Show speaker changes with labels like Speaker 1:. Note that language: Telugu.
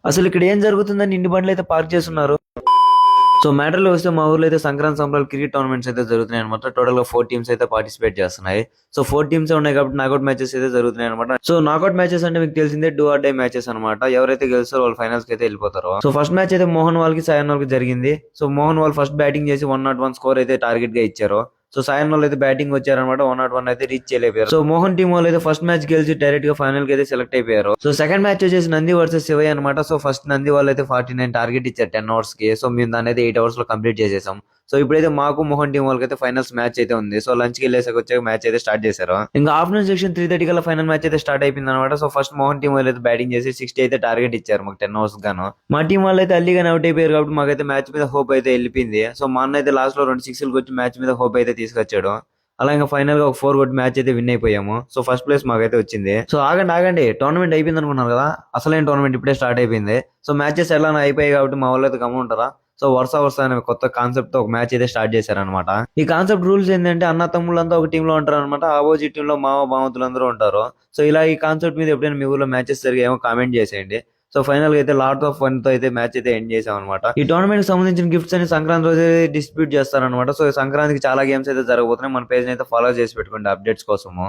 Speaker 1: అసలు ఇక్కడ ఏం జరుగుతుందని ఇన్ని బండ్లు అయితే పార్క్ చేస్తున్నారు. సో మ్యాటర్లో వస్తే మా ఊర్లో అయితే సంక్రాంతి సంబరాలు క్రికెట్ టోర్నమెంట్స్ అయితే జరుగుతున్నాయి అనమాట. టోటల్ గా 4 టీమ్స్ అయితే పార్టిసిపేట్ చేస్తున్నాయి. సో 4 టీమ్స్ ఉన్నాయి కాబట్టి నాకౌట్ మ్యాచెస్ అయితే జరుగుతున్నాయి అనమాట. సో నాకౌట్ మ్యాచెస్ అంటే మీకు తెలిసిందే, డూ ఆర్ డై మ్యాచెస్ అనమాట. ఎవరైతే గెలుస్తారో వాళ్ళు ఫైనల్స్ కి అయితే వెళ్ళిపోతారు. సో ఫస్ట్ మ్యాచ్ అయితే మోహన్ వాళ్ళకి సాయన్ వాళ్ళకి జరిగింది. సో మోహన్ వాళ్ళు ఫస్ట్ బ్యాటింగ్ చేసి 101 స్కోర్ అయితే టార్గెట్ గా ఇచ్చారు. సో సాయన్ వాళ్ళు అయితే బ్యాటింగ్ వచ్చారనమాట. 101 అయితే రీచ్ చేయలేకపోయారు. సో మోహన్ టీం వాళ్ళు అయితే ఫస్ట్ మ్యాచ్ గెలిచి డైరెక్ట్ గా ఫైనల్ కి అయితే సెలెక్ట్ అయిపోయారు. సో సెకండ్ మ్యాచ్ వచ్చేసి నంది వర్సెస్ శివయ్య అనమాట. సో ఫస్ట్ నంది వాళ్ళు అయితే 49 టార్గెట్ ఇచ్చారు 10 అవర్స్ కి. సో మేము దాన్ని అయితే 8 అవర్స్ లో కంప్లీట్ చేసేసాం. సో ఇప్పుడైతే మాకు మోహన్ టీం వాళ్ళకి అయితే ఫైనల్స్ మ్యాచ్ అయితే ఉంది. సో లంచ్ కి వెళ్ళేసాక వచ్చాక మ్యాచ్ అయితే స్టార్ట్ చేశారు. ఇంకా ఆఫ్టర్నూన్ సెక్షన్ 3:30 కల్లా ఫైనల్ మ్యాచ్ అయితే స్టార్ట్ అయిపోయింది అనమాట. సో ఫస్ట్ మోహన్ టీం వాళ్ళు అయితే బ్యాటింగ్ చేసి 60 అయితే టార్గెట్ ఇచ్చారు మాకు 10 అవర్స్ గాను. మా టీం వాళ్ళు అయితే అల్లీగానే అవుట్ అయిపోయారు కాబట్టి మాకైతే మ్యాచ్ మీద హోప్ అయితే వెళ్ళిపోయింది. సో మా అన్న అయితే లాస్ట్ లో 2 సిక్స్లు కొట్టి మ్యాచ్ మీద హోప్ అయితే తీసుకొచ్చాడు. అలా ఇంకా ఫైనల్ గా ఒక 4 కొట్టి మ్యాచ్ అయితే విన్ అయిపోయాము. సో ఫస్ట్ ప్లేస్ మాకైతే వచ్చింది. సో ఆగండి టోర్నమెంట్ అయిపోయింది అనుకున్నారు కదా, అసలైన టోర్నమెంట్ ఇప్పుడే స్టార్ట్ అయిపోయింది. సో మ్యాచెస్ ఎలా అయిపోయాయి కాబట్టి మా వాళ్ళు అయితే గమ్ముంటారా. సో వరుస అనే కొత్త కాన్సెప్ట్ తో ఒక మ్యాచ్ అయితే స్టార్ట్ చేశారనమాట. ఈ కాన్సెప్ట్ రూల్స్ ఏంటంటే అన్న తమ్ముళ్ళంతా ఒక టీమ్ లో ఉంటారు అనమాట. ఆపోజిట్ టీమ్ లో మామ బామతులు అందరూ ఉంటారు. సో ఇలా ఈ కాన్సెప్ట్ మీద ఎప్పుడైనా మీ ఊర్లో మ్యాచెస్ జరిగాయేమో కామెంట్ చేసేయండి. సో ఫైనల్ గా అయితే లాట్ ఆఫ్ ఫన్ తో అయితే మ్యాచ్ అయితే ఎండ్ చేసాం అనమాట. ఈ టోర్నమెంట్ కి సంబంధించిన గిఫ్ట్స్ అని సంక్రాంతి రోజు డిస్ట్రిబ్యూట్ చేస్తారనమాట. సో సంక్రాంతికి చాలా గేమ్స్ అయితే జరగబోతున్నాయి. మన పేజ్ అయితే ఫాలో చేసి పెట్టుకోండి అప్డేట్స్ కోసము.